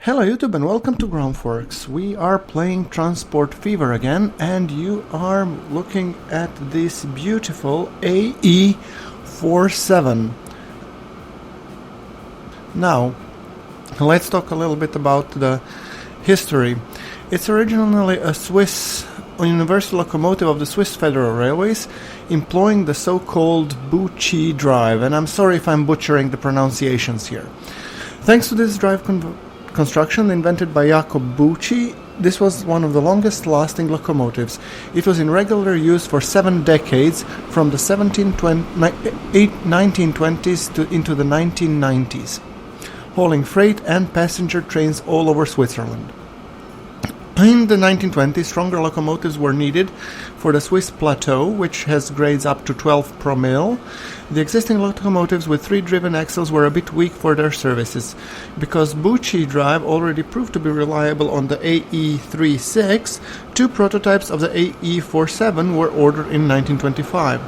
Hello YouTube and welcome to Groundworks. We are playing Transport Fever again and you are looking at this beautiful AE47. Now, let's talk a little bit about the history. It's originally a Swiss universal locomotive of the Swiss Federal Railways, employing the so-called Bucci drive, and I'm sorry if I'm butchering the pronunciations here. Thanks to this drive construction invented by Jacob Bucci, this was one of the longest lasting locomotives. It was in regular use for 7 decades, from the 1920s into the 1990s, hauling freight and passenger trains all over Switzerland. In the 1920s, stronger locomotives were needed for the Swiss plateau, which has grades up to 12 promille. The existing locomotives with 3-driven axles were a bit weak for their services. Because Bucci drive already proved to be reliable on the AE36, 2 prototypes of the AE47 were ordered in 1925.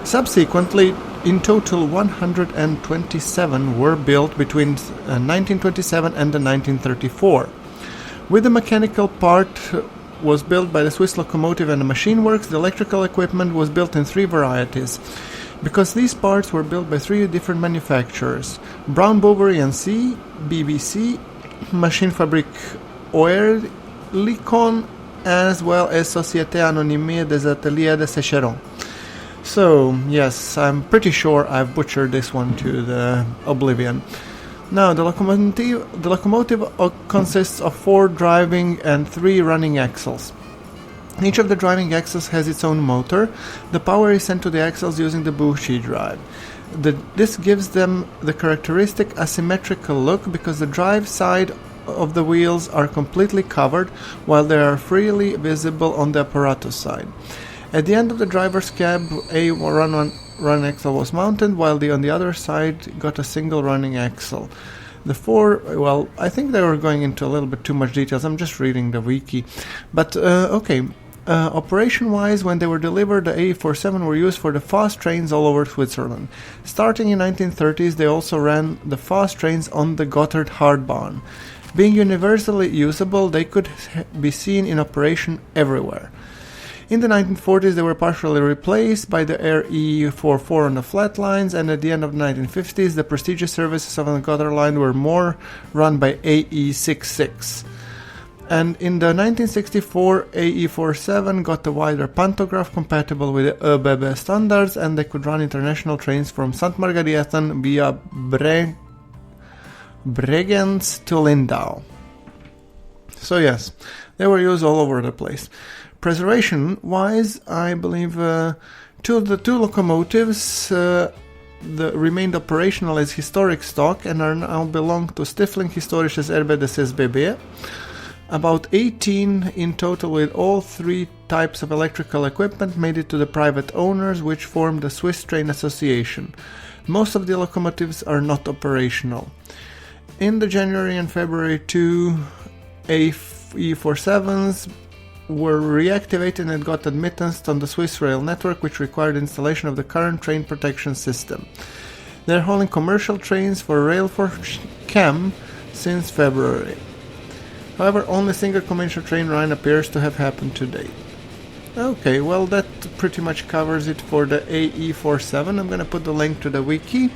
Subsequently, in total 127 were built between 1927 and 1934. With the mechanical part was built by the Swiss Locomotive and Machine Works, the electrical equipment was built in 3 varieties. Because these parts were built by 3 different manufacturers, Brown Boveri & C, BBC, Machine Fabrique Oerlikon, as well as Société Anonyme des Ateliers de Sécheron. So, yes, I'm pretty sure I've butchered this one to the oblivion. Now, the locomotive consists of 4 driving and 3 running axles. Each of the driving axles has its own motor. The power is sent to the axles using the Bucci drive. This gives them the characteristic asymmetrical look because the drive side of the wheels are completely covered while they are freely visible on the apparatus side. At the end of the driver's cab, a run axle was mounted, while on the other side got a single running axle. The 4, well, I think they were going into a little bit too much details. I'm just reading the wiki. But, okay. Operation-wise, when they were delivered, the AE47 were used for the fast trains all over Switzerland. Starting in 1930s, they also ran the fast trains on the Gotthard Hardbahn. Being universally usable, they could be seen in operation everywhere. In the 1940s, they were partially replaced by the RE44 on the flat lines, and at the end of the 1950s, the prestigious services of the Gotthard line were more run by AE66. And in the 1964, AE47 got a wider pantograph compatible with the ÖBB standards, and they could run international trains from St. Margrethen via Bregenz to Lindau. So yes, they were used all over the place. Preservation-wise, I believe 2 of the 2 locomotives remained operational as historic stock and are now belong to Stiftung Historisches Erbe des SBB. About 18 in total, with all 3 types of electrical equipment, made it to the private owners, which formed the Swiss Train Association. Most of the locomotives are not operational. In the January and February, 2 AE47s were reactivated and got admittance on the Swiss rail network, which required installation of the current train protection system. They're hauling commercial trains for Rail for Chem since February. However, only single commercial train run appears to have happened to date. Okay, well that pretty much covers it for the AE47. I'm gonna put the link to the wiki,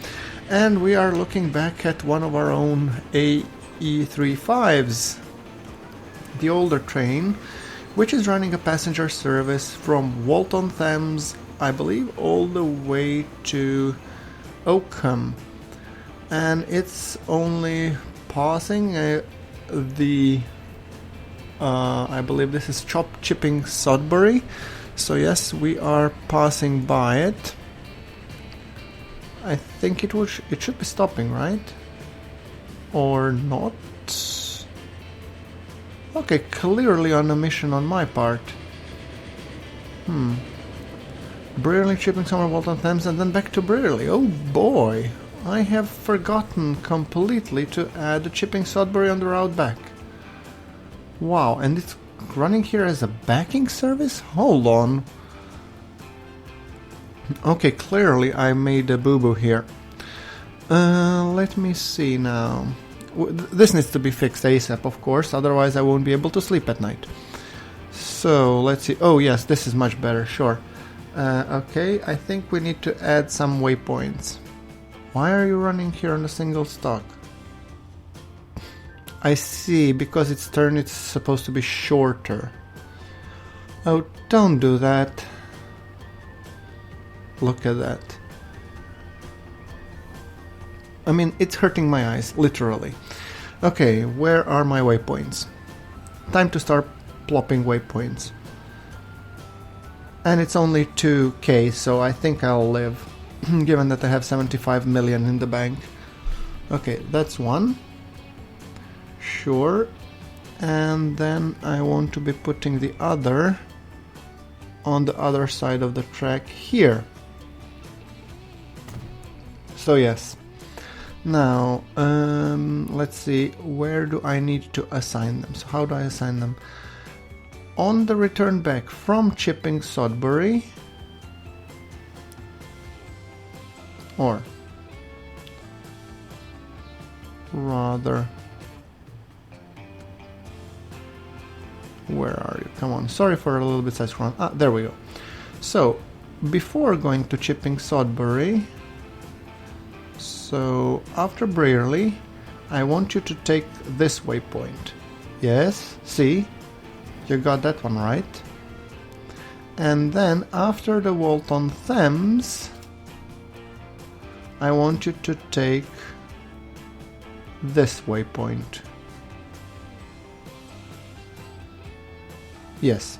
and we are looking back at one of our own AE35s, the older train, which is running a passenger service from Walton-Thames, I believe, all the way to Oakham. And it's only passing I believe this is Chipping Sodbury. So yes, we are passing by it. I think it should be stopping, right? Or not? Okay, clearly on a mission on my part. Brearley, Chipping Sodbury, Walton Thames, and then back to Brearley. Oh boy, I have forgotten completely to add the Chipping Sodbury on the route back. Wow, and it's running here as a backing service? Hold on. Okay, clearly I made a boo-boo here. Let me see now. This needs to be fixed ASAP, of course, otherwise I won't be able to sleep at night. So let's see. Oh yes, this is much better, sure. Okay, I think we need to add some waypoints. Why are you running here on a single stock? I see, because its turn it's supposed to be shorter. Oh, don't do that. Look at that. I mean, it's hurting my eyes, literally. Okay, where are my waypoints? Time to start plopping waypoints. And it's only 2k, so I think I'll live, given that I have 75 million in the bank. Okay, that's one. Sure. And then I want to be putting the other on the other side of the track here. So yes. Now, let's see, where do I need to assign them? So how do I assign them? On the return back from Chipping Sodbury, or rather, where are you? Come on, sorry for a little bit side scroll. Ah, there we go. So, before going to Chipping Sodbury, so after Brearley, I want you to take this waypoint. Yes, see? You got that one right. And then after the Walton Thames, I want you to take this waypoint. Yes.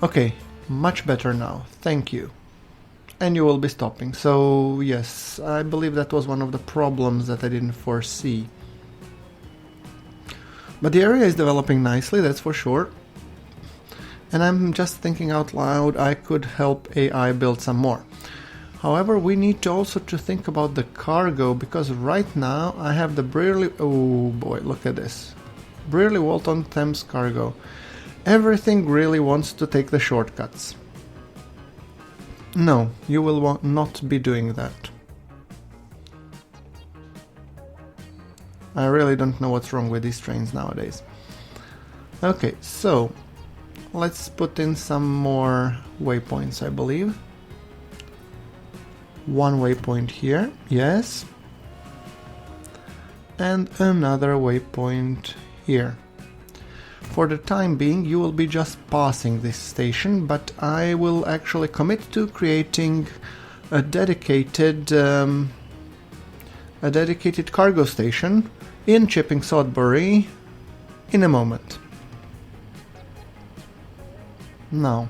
Okay, much better now. Thank you. And you will be stopping. So yes, I believe that was one of the problems that I didn't foresee. But the area is developing nicely, that's for sure. And I'm just thinking out loud, I could help AI build some more. However, we need to also to think about the cargo, because right now I have the Brearley... Oh boy, look at this. Brearley Walton Thames cargo. Everything really wants to take the shortcuts. No, you will not be doing that. I really don't know what's wrong with these trains nowadays. Okay, so let's put in some more waypoints, I believe. One waypoint here, yes. And another waypoint here. For the time being, you will be just passing this station, but I will actually commit to creating a dedicated cargo station in Chipping Sodbury in a moment. Now,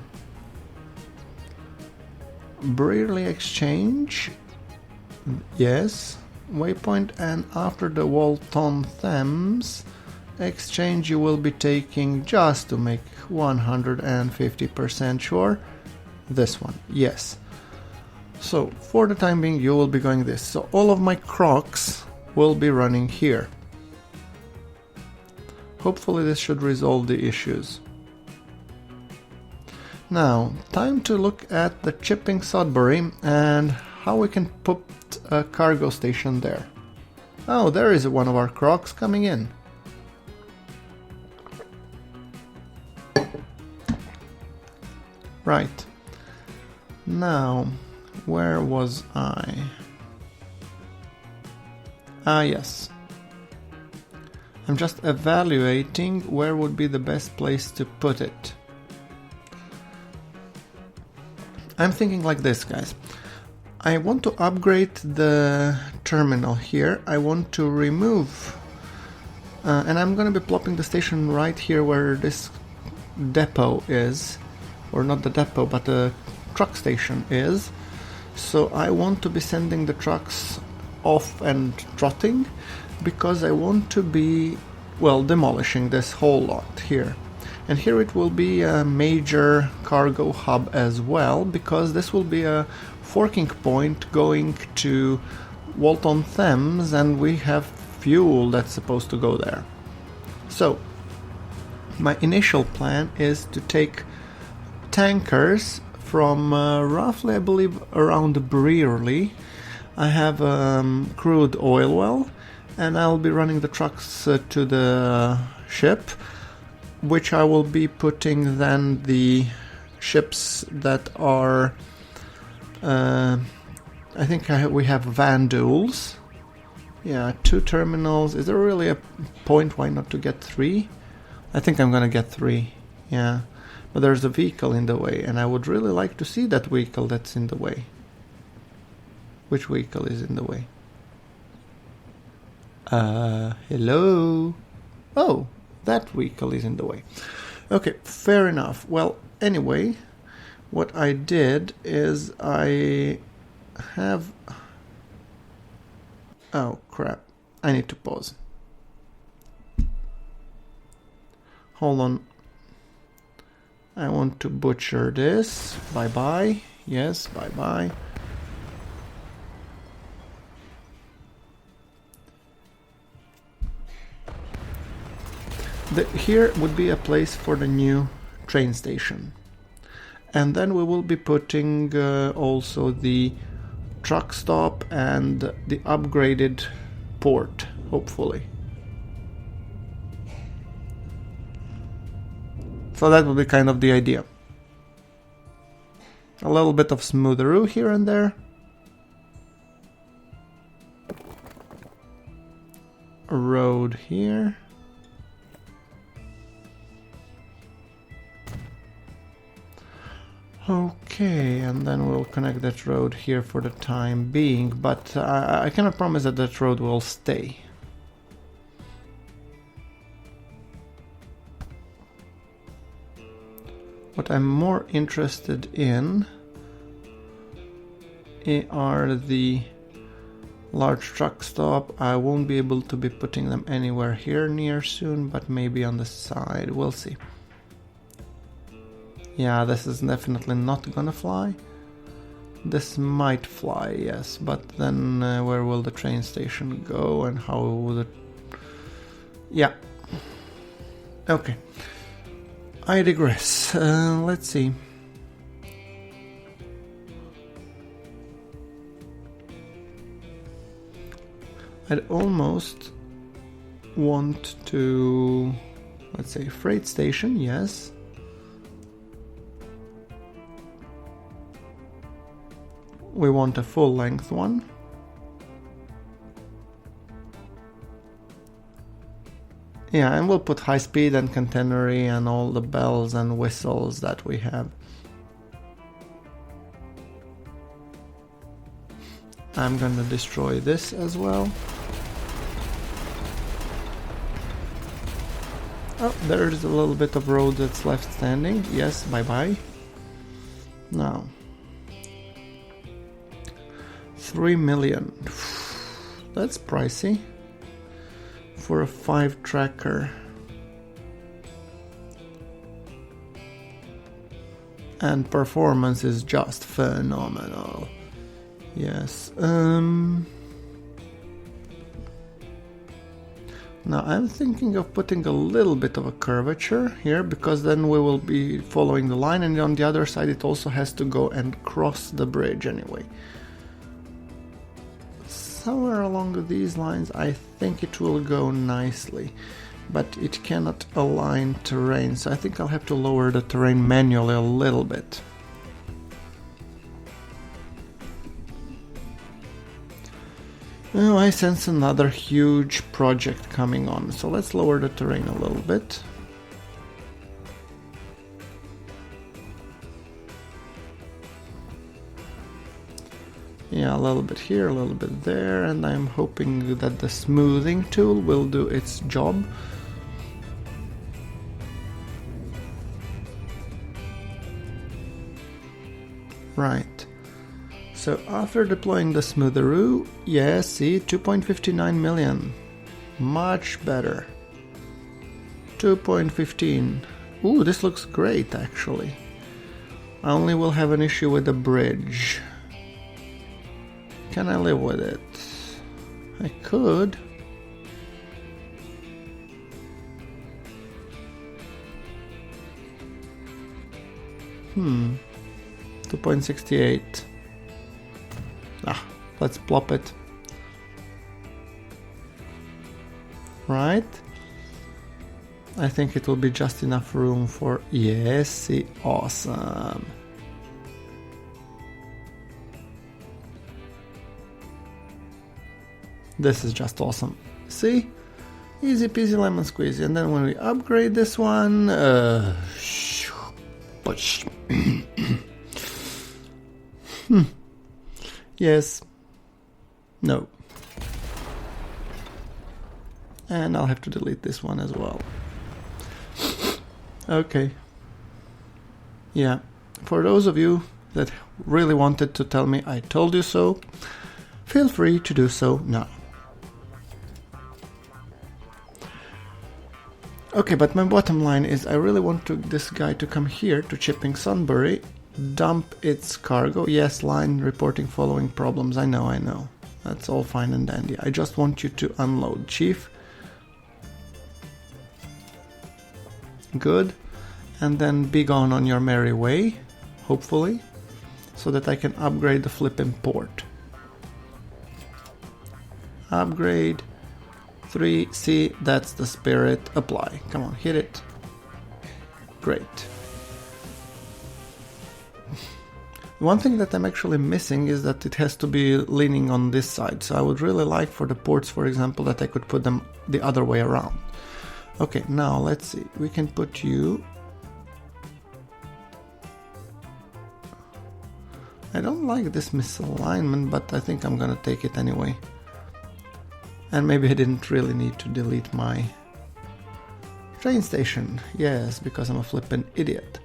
Brearley Exchange, yes, waypoint, and after the Walton Thames exchange you will be taking, just to make 150% sure, this one, yes. So for the time being you will be going this, so all of my crocs will be running here. Hopefully this should resolve the issues. Now, time to look at the Chipping Sodbury and how we can put a cargo station there. Oh, there is one of our crocs coming in. Right. Now, where was I? Ah, yes. I'm just evaluating where would be the best place to put it. I'm thinking like this, guys. I want to upgrade the terminal here. I want to remove... and I'm going to be plopping the station right here where this depot is. Or not the depot, but the truck station is. So I want to be sending the trucks off and trotting, because I want to be, well, demolishing this whole lot here. And here it will be a major cargo hub as well, because this will be a forking point going to Walton Thames, and we have fuel that's supposed to go there. So my initial plan is to take tankers from roughly, I believe, around Brearley. I have a crude oil well, and I'll be running the trucks to the ship, which I will be putting then the ships that are I think we have van duels. Yeah, 2 terminals. Is there really a point why not to get 3? I think I'm gonna get 3. Yeah, but there's a vehicle in the way, and I would really like to see that vehicle that's in the way. Which vehicle is in the way? Hello? Oh, that vehicle is in the way. Okay, fair enough. Well, anyway, what I did is I have... Oh, crap. I need to pause. Hold on. I want to butcher this. Bye-bye. Yes, bye-bye. Here would be a place for the new train station. And then we will be putting also the truck stop and the upgraded port, hopefully. So that will be kind of the idea. A little bit of smootheroo here and there. A road here. Okay, and then we'll connect that road here for the time being, but I cannot promise that that road will stay. What I'm more interested in are the large truck stop. I won't be able to be putting them anywhere here near soon, but maybe on the side. We'll see. Yeah, this is definitely not gonna fly. This might fly, yes, but then where will the train station go and how will it... Yeah. Okay. I digress. Let's see. I'd almost want to... Let's say freight station, yes. We want a full length one. Yeah, and we'll put high speed and catenary and all the bells and whistles that we have. I'm gonna destroy this as well. Oh, there's a little bit of road that's left standing. Yes, bye-bye. Now. 3 million. That's pricey for a 5 tracker. And performance is just phenomenal. Yes. Now I'm thinking of putting a little bit of a curvature here, because then we will be following the line, and on the other side it also has to go and cross the bridge anyway. Somewhere along these lines I think it will go nicely, but it cannot align terrain, so I think I'll have to lower the terrain manually a little bit. Oh, I sense another huge project coming on, so let's lower the terrain a little bit. Yeah, a little bit here, a little bit there, and I'm hoping that the smoothing tool will do its job. Right. So after deploying the smootheroo, yeah, see, 2.59 million. Much better. 2.15. Ooh, this looks great, actually. I only will have an issue with the bridge. Can I live with it? I could. Hmm. 2.68. Ah, let's plop it. right? I think it will be just enough room for... Yes, see, awesome. This is just awesome. See? Easy peasy lemon squeezy. And then when we upgrade this one... Yes. No. And I'll have to delete this one as well. Okay. Yeah. For those of you that really wanted to tell me I told you so, feel free to do so now. Okay, but my bottom line is I really want this guy to come here to Chipping Sodbury, dump its cargo. Yes, line reporting following problems. I know. That's all fine and dandy. I just want you to unload, Chief. Good. And then be gone on your merry way, hopefully, so that I can upgrade the flipping port. Upgrade. 3, see, that's the spirit. Apply. Come on, hit it. Great. One thing that I'm actually missing is that it has to be leaning on this side. So I would really like for the ports, for example, that I could put them the other way around. Okay, now let's see. We can put you... I don't like this misalignment, but I think I'm gonna take it anyway. And maybe I didn't really need to delete my train station. Yes, because I'm a flippin' idiot.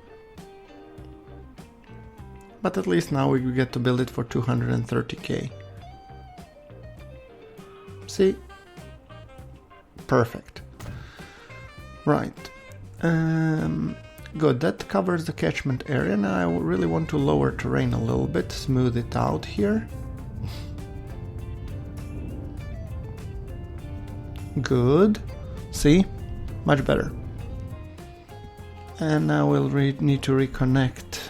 But at least now we get to build it for 230k. See? Perfect. Right. Good, that covers the catchment area. Now I really want to lower terrain a little bit, smooth it out here. Good. See? Much better. And now we'll need to reconnect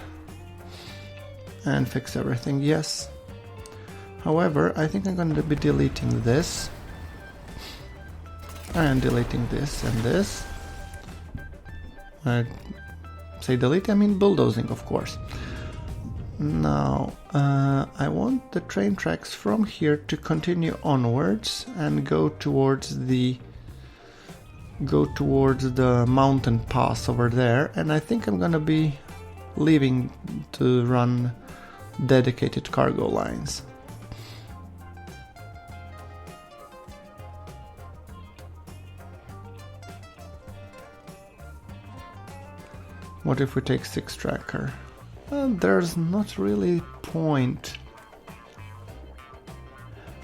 and fix everything. Yes. However, I think I'm going to be deleting this. And deleting this and this. I say delete, I mean bulldozing, of course. Now, I want the train tracks from here to continue onwards and go towards the mountain pass over there, and I think I'm gonna be leaving to run dedicated cargo lines. What if we take 6-tracker? There's not really point.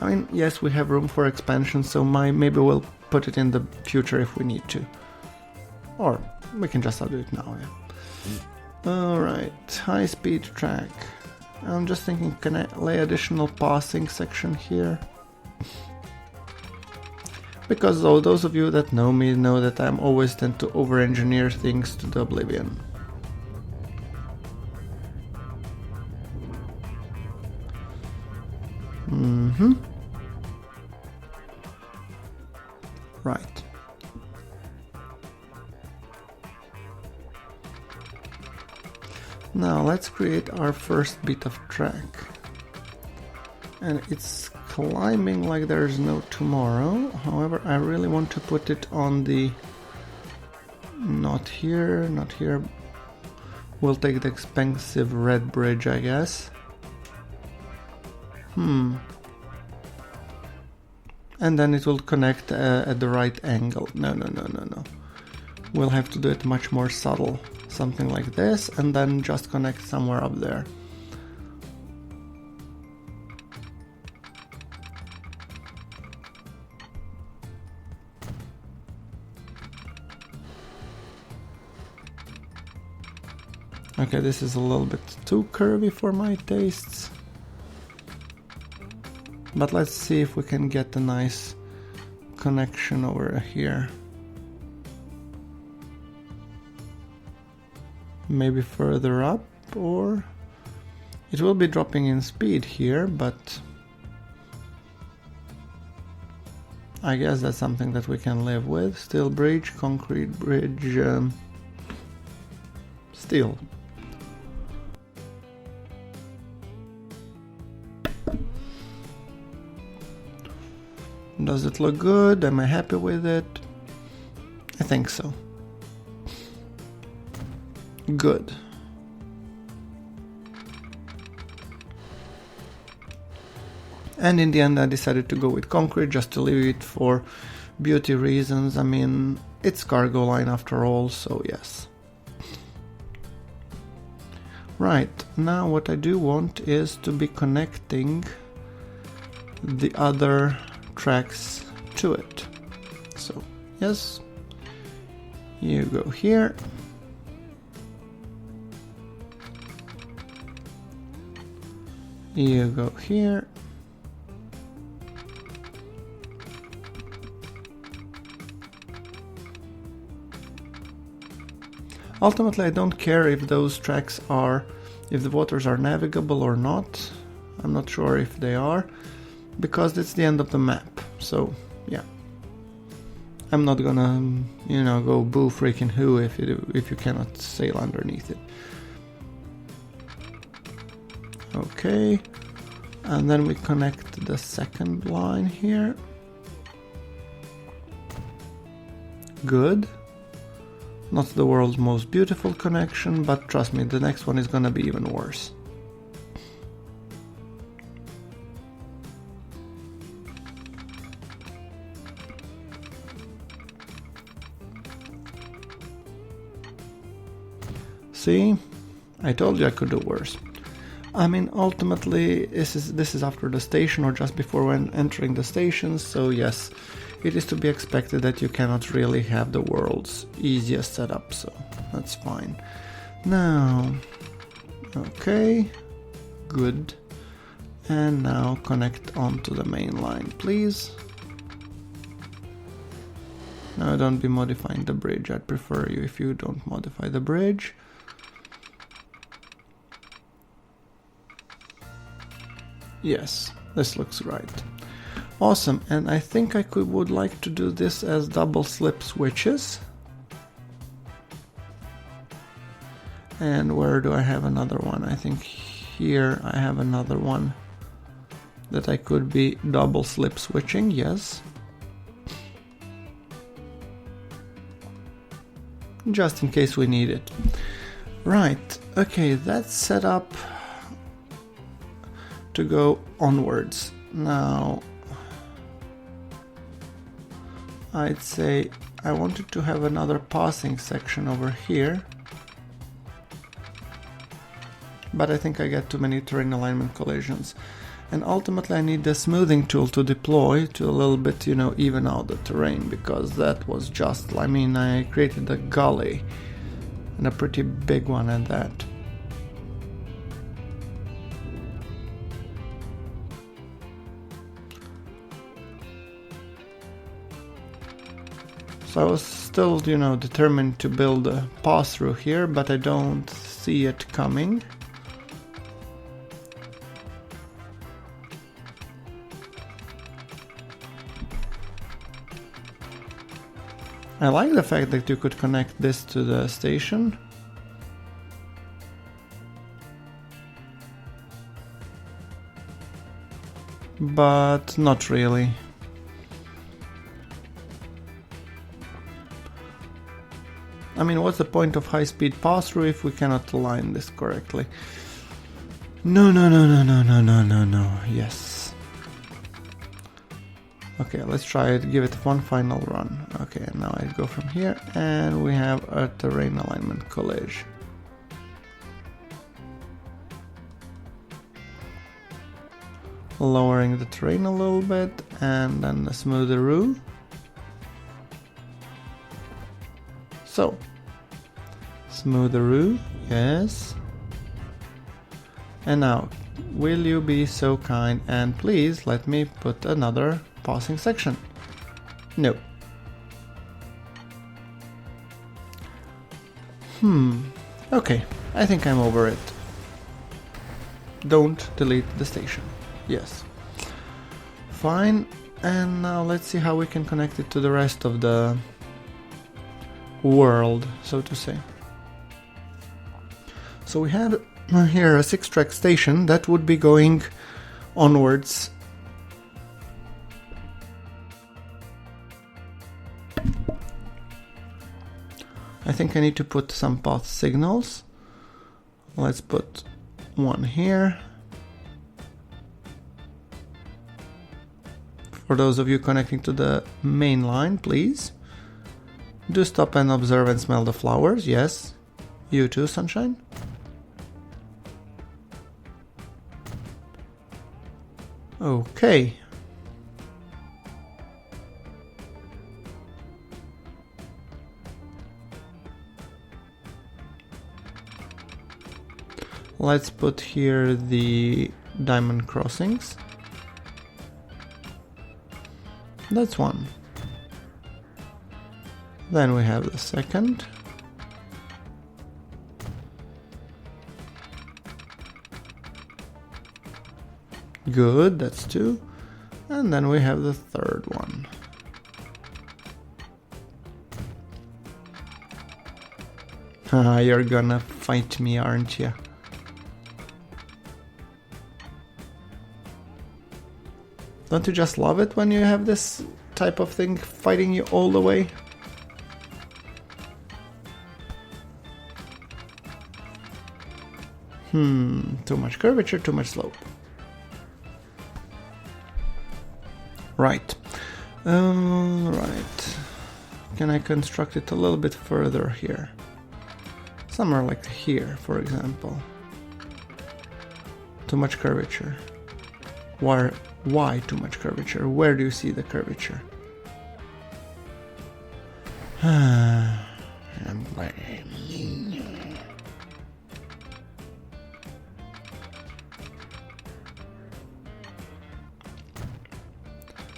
I mean, yes, we have room for expansion, so maybe we'll put it in the future if we need to. Or we can just do it now, yeah. Alright, high-speed track. I'm just thinking, can I lay additional passing section here? Because those of you that know me know that I'm always tend to over-engineer things to the oblivion. Right. Now let's create our first bit of track. And it's climbing like there's no tomorrow. However, I really want to put it on the... Not here, not here. We'll take the expensive red bridge, I guess. And then it will connect at the right angle. No. We'll have to do it much more subtle. Something like this, and then just connect somewhere up there. Okay, this is a little bit too curvy for my tastes. But let's see if we can get a nice connection over here. Maybe further up, or it will be dropping in speed here, but I guess that's something that we can live with. Steel bridge, concrete bridge, steel. Does it look good? Am I happy with it? I think so. Good. And in the end I decided to go with concrete just to leave it for beauty reasons. I mean, it's cargo line after all, so yes. Right, now what I do want is to be connecting the other tracks to it. So, yes, you go here. You go here. Ultimately, I don't care if those tracks are, if the waters are navigable or not. I'm not sure if they are, because it's the end of the map. So, yeah. I'm not gonna, you know, go boo freaking who if you cannot sail underneath it. Okay. And then we connect the second line here. Good. Not the world's most beautiful connection, but trust me, the next one is gonna be even worse. See? I told you I could do worse. I mean, ultimately, this is after the station or just before when entering the station, so yes, it is to be expected that you cannot really have the world's easiest setup, so that's fine. Now, okay, good, and now connect onto the main line, please. Now don't be modifying the bridge, I'd prefer you if you don't modify the bridge. Yes, this looks right. Awesome, and I think I would like to do this as double slip switches. And where do I have another one? I think here I have another one that I could be double slip switching, yes. Just in case we need it. Right, okay, that's set up to go onwards. Now, I'd say I wanted to have another passing section over here, but I think I get too many terrain alignment collisions, and ultimately I need the smoothing tool to deploy to a little bit, you know, even out the terrain, because that was just, I mean, I created a gully, and a pretty big one at that. So I was still, you know, determined to build a pass through here, but I don't see it coming. I like the fact that you could connect this to the station. But not really. I mean, what's the point of high-speed pass-through if we cannot align this correctly? No, yes. Okay, let's try it, give it one final run. Okay, now I go from here, and we have a terrain alignment collage. Lowering the terrain a little bit, and then a smootheroo. So, smootheroo, yes. And now, will you be so kind and please let me put another passing section? No. Okay, I think I'm over it. Don't delete the station. Yes. Fine. And now let's see how we can connect it to the rest of the world, so to say. So we have here a 6-track station that would be going onwards. I think I need to put some path signals. Let's put one here. For those of you connecting to the main line, please do stop and observe and smell the flowers. Yes, you too, sunshine. Okay. Let's put here the diamond crossings. That's one. Then we have the second. Good, that's two. And then we have the third one. Haha, you're gonna fight me, aren't you? Don't you just love it when you have this type of thing fighting you all the way? Too much curvature, too much slope. Right. Right. Can I construct it a little bit further here? Somewhere like here, for example. Too much curvature. Why too much curvature? Where do you see the curvature?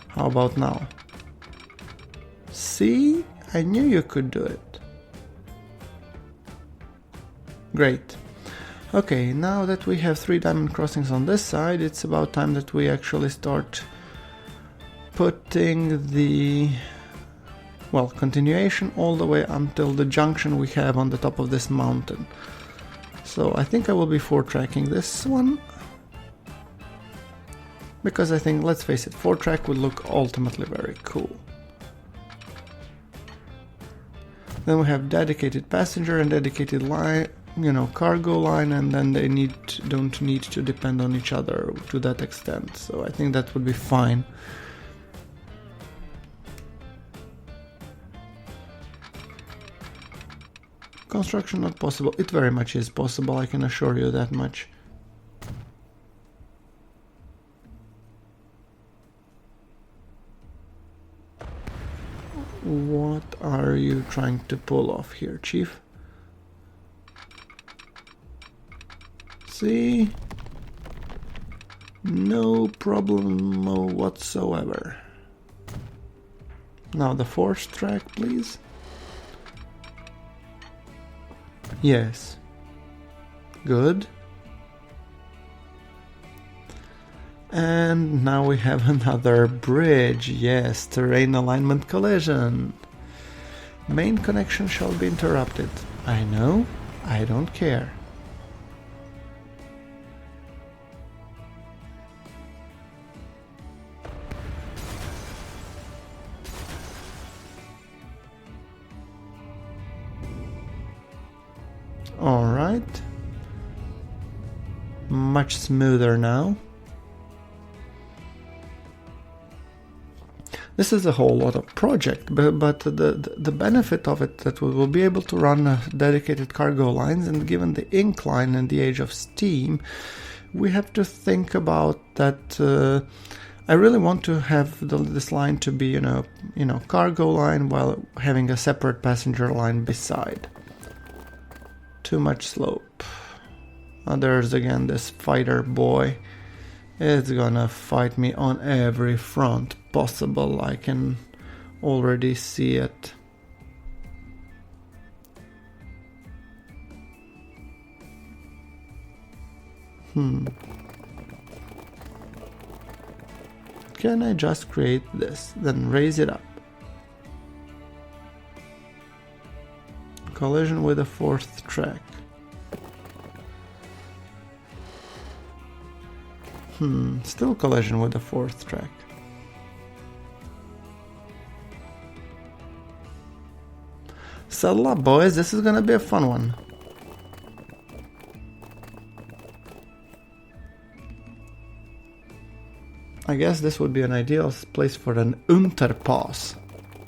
How about now? See? I knew you could do it. Great. Okay, now that we have 3 diamond crossings on this side, it's about time that we actually start putting the, well, continuation all the way until the junction we have on the top of this mountain. So I think I will be 4-tracking this one. Because I think, let's face it, 4-track would look ultimately very cool. Then we have dedicated passenger and dedicated line, cargo line, and then they don't need to depend on each other to that extent. So I think that would be fine. Construction not possible. It very much is possible, I can assure you that much. What are you trying to pull off here, Chief? See? No problem whatsoever. Now the 4th track, please. Yes. Good. And now we have another bridge. Yes, terrain alignment collision. Main connection shall be interrupted. I know, I don't care. All right. Much smoother now. This is a whole lot of project, but the benefit of it that we will be able to run dedicated cargo lines, and given the incline and the age of steam, we have to think about that. I really want to have this line to be, cargo line while having a separate passenger line beside. Too much slope. There's again this fighter boy. It's gonna fight me on every front possible. I can already see it. Okay, can I just create this, then raise it up? Collision with the fourth track. Still collision with the fourth track. Settle up, boys, this is gonna be a fun one. I guess this would be an ideal place for an Unterpass.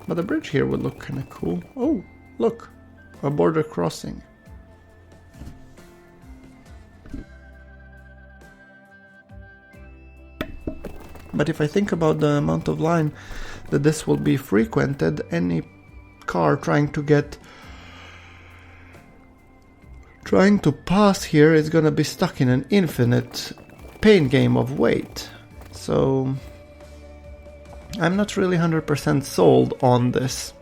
But the bridge here would look kinda cool. Oh, look, a border crossing. But if I think about the amount of line that this will be frequented, any car trying to pass here is gonna be stuck in an infinite pain game of weight. So I'm not really 100% sold on this.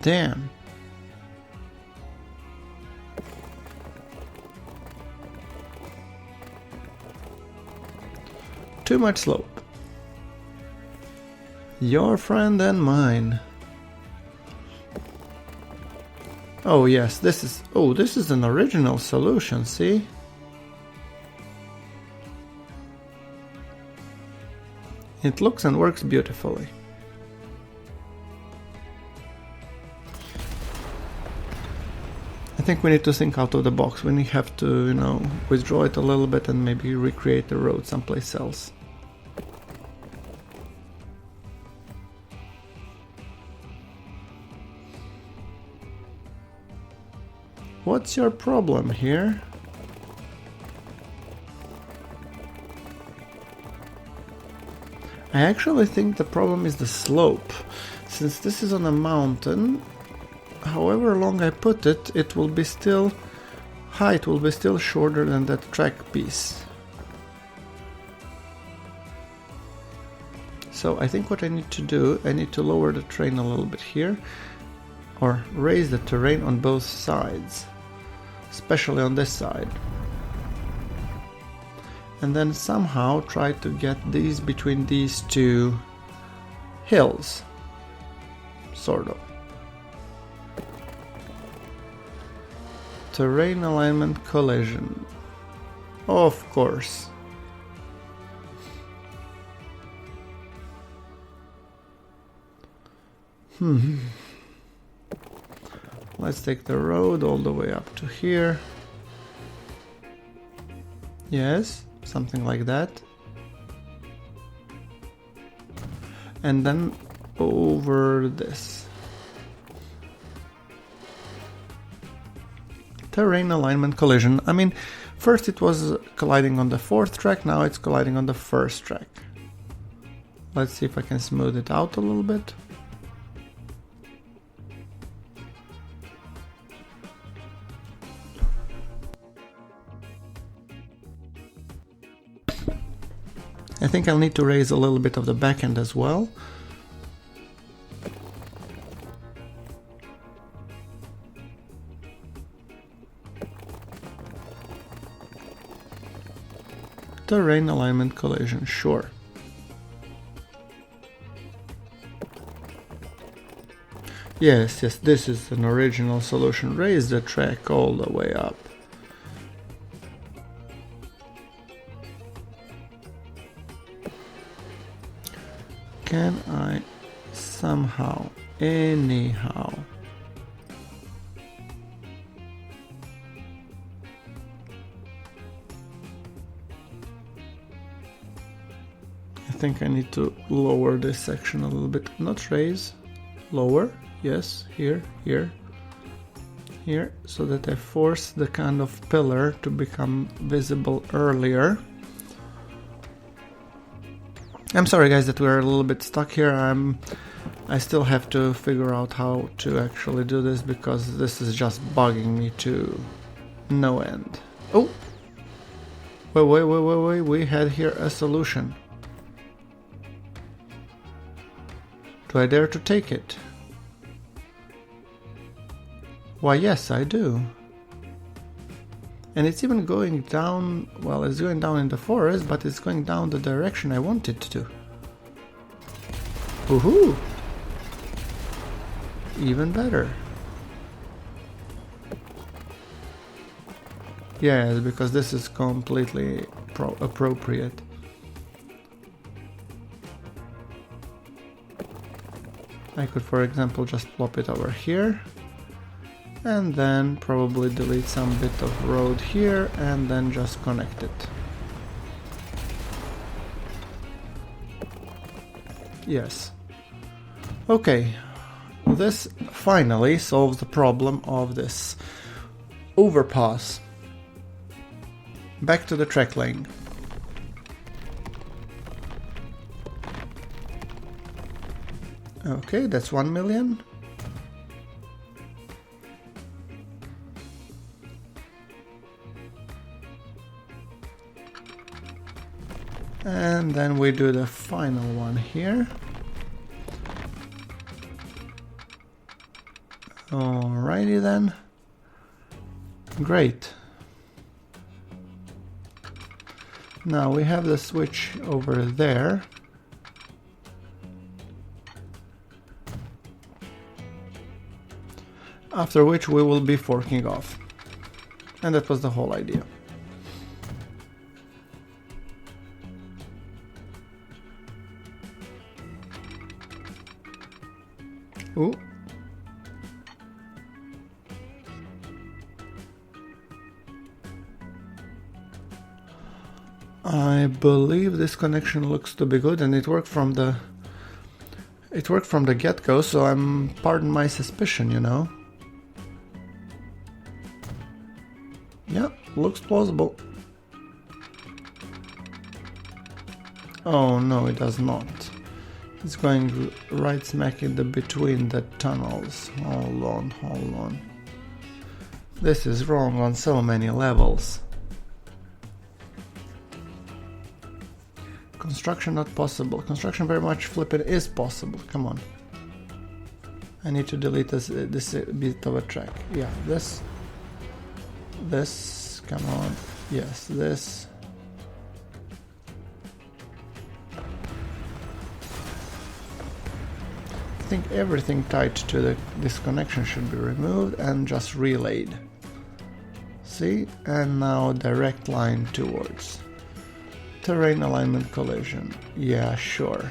Damn. Too much slope. Your friend and mine. Oh yes, this is an original solution, see? It looks and works beautifully. I think we need to think out of the box. We have to, withdraw it a little bit and maybe recreate the road someplace else. What's your problem here? I actually think the problem is the slope. Since this is on a mountain, however long I put it, it will be still, height will be still shorter than that track piece. So I think what I need to do, I need to lower the terrain a little bit here, or raise the terrain on both sides, especially on this side. And then somehow try to get these between these two hills, sort of. Terrain alignment collision. Of course. Let's take the road all the way up to here. Yes, something like that. And then over this. Terrain alignment collision. I mean, first it was colliding on the fourth track, now it's colliding on the first track. Let's see if I can smooth it out a little bit. I think I'll need to raise a little bit of the back end as well. Terrain alignment collision, sure. Yes, this is an original solution. Raise the track all the way up. Can I somehow, anyhow, I think I need to lower this section a little bit, not raise, lower, yes, here, so that I force the kind of pillar to become visible earlier. I'm sorry guys that we're a little bit stuck here. I still have to figure out how to actually do this because this is just bugging me to no end. Oh! Wait, we had here a solution. Do I dare to take it? Why yes, I do. And it's even going down, well, it's going down in the forest, but it's going down the direction I want it to. Woohoo! Even better. Yes, because this is completely appropriate. I could, for example, just plop it over here. And then probably delete some bit of road here and then just connect it. Yes. Okay. This finally solves the problem of this overpass. Back to the track laying. Okay, that's 1 million. And then we do the final one here. Alrighty then. Great. Now we have the switch over there. After which we will be forking off. And that was the whole idea. Ooh. I believe this connection looks to be good, and it worked from the get-go, so pardon my suspicion, you know. Yeah, looks plausible. Oh no, it does not. It's going right smack in the between the tunnels. Hold on. This is wrong on so many levels. Construction not possible. Construction very much flipping is possible. Come on. I need to delete this bit of a track. Yeah, this. Come on. Yes, this. I think everything tied to this connection should be removed and just relayed. See? And now direct line towards terrain alignment collision. Yeah, sure.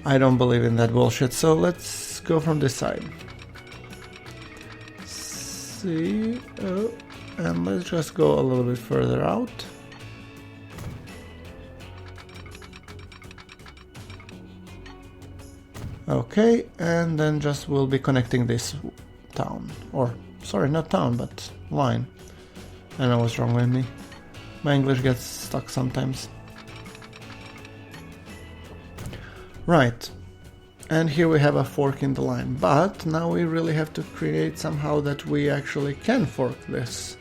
I don't believe in that bullshit, so let's go from this side. See? Oh, and let's just go a little bit further out. Okay, and then just we'll be connecting this town, or sorry, not town, but line. I know what's wrong with me. My English gets stuck sometimes. Right, and here we have a fork in the line, but now we really have to create somehow that we actually can fork this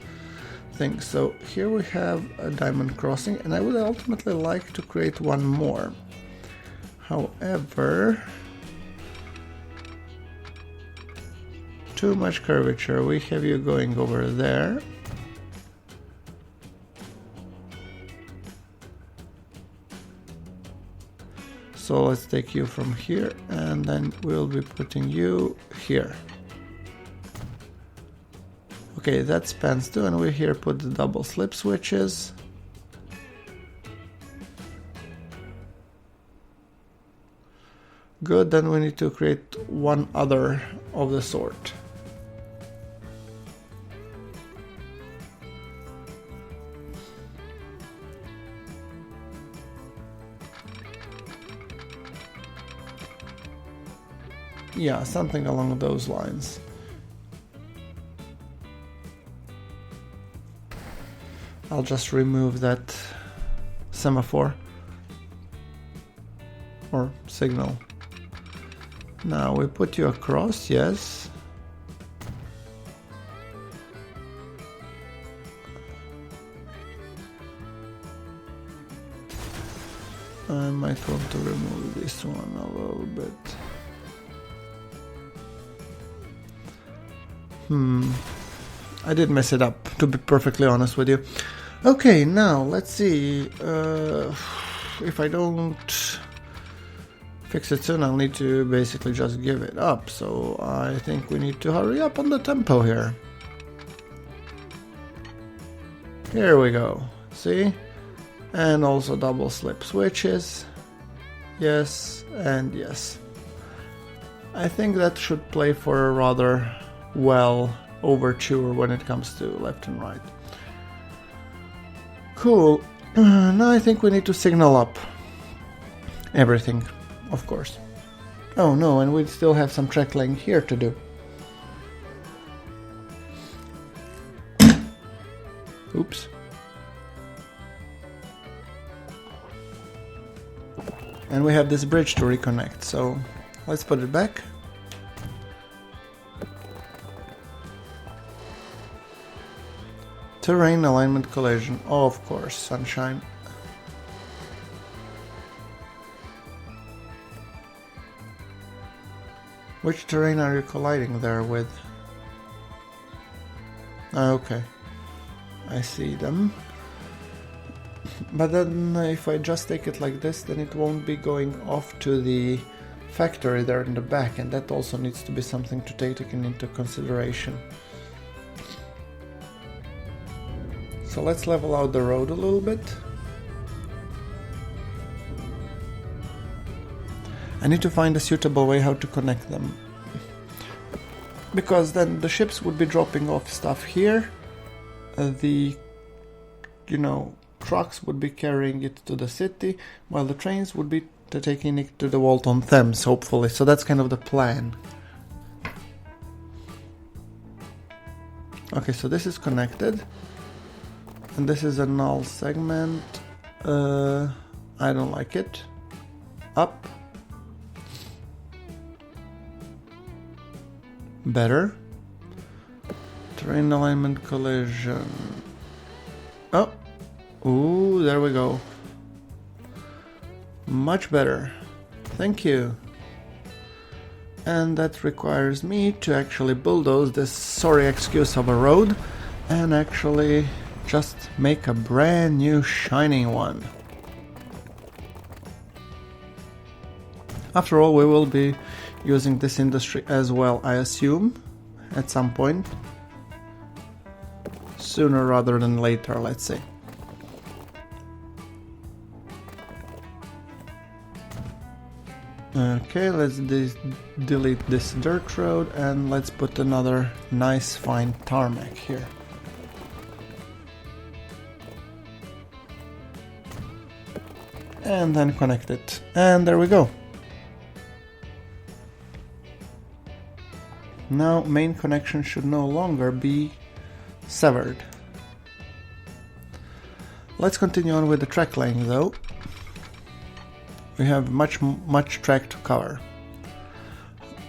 thing. So here we have a diamond crossing, and I would ultimately like to create one more. However, too much curvature. We have you going over there. So let's take you from here, and then we'll be putting you here. Okay, that spans too, and we here put the double slip switches. Good, then we need to create one other of the sort. Yeah, something along those lines. I'll just remove that semaphore or signal. Now we put you across, yes. I might want to remove this one a little bit. I did mess it up, to be perfectly honest with you. Okay, now let's see. If I don't fix it soon, I'll need to basically just give it up. So I think we need to hurry up on the tempo here. Here we go. See? And also double slip switches. Yes and yes. I think that should play for a rather well overture when it comes to left and right. Cool. Now I think we need to signal up everything, of course. Oh no, and we still have some track laying here to do. Oops. And we have this bridge to reconnect, so let's put it back. Terrain alignment collision. Oh, of course, sunshine. Which terrain are you colliding there with? Okay, I see them. But then if I just take it like this, then it won't be going off to the factory there in the back, and that also needs to be something to take into consideration. So let's level out the road a little bit. I need to find a suitable way how to connect them, because then the ships would be dropping off stuff here, the trucks would be carrying it to the city, while the trains would be taking it to the Walton-Thames, hopefully. So that's kind of the plan. Okay, so this is connected, and this is a null segment. I don't like it. Up. Better. Terrain alignment collision. Oh. Ooh, there we go. Much better. Thank you. And that requires me to actually bulldoze this sorry excuse of a road and actually just make a brand new shining one. After all, we will be using this industry as well, I assume, at some point. Sooner rather than later, let's say. Okay, let's delete this dirt road and let's put another nice fine tarmac here. And then connect it. And there we go. Now main connection should no longer be severed. Let's continue on with the track laying though. We have much track to cover.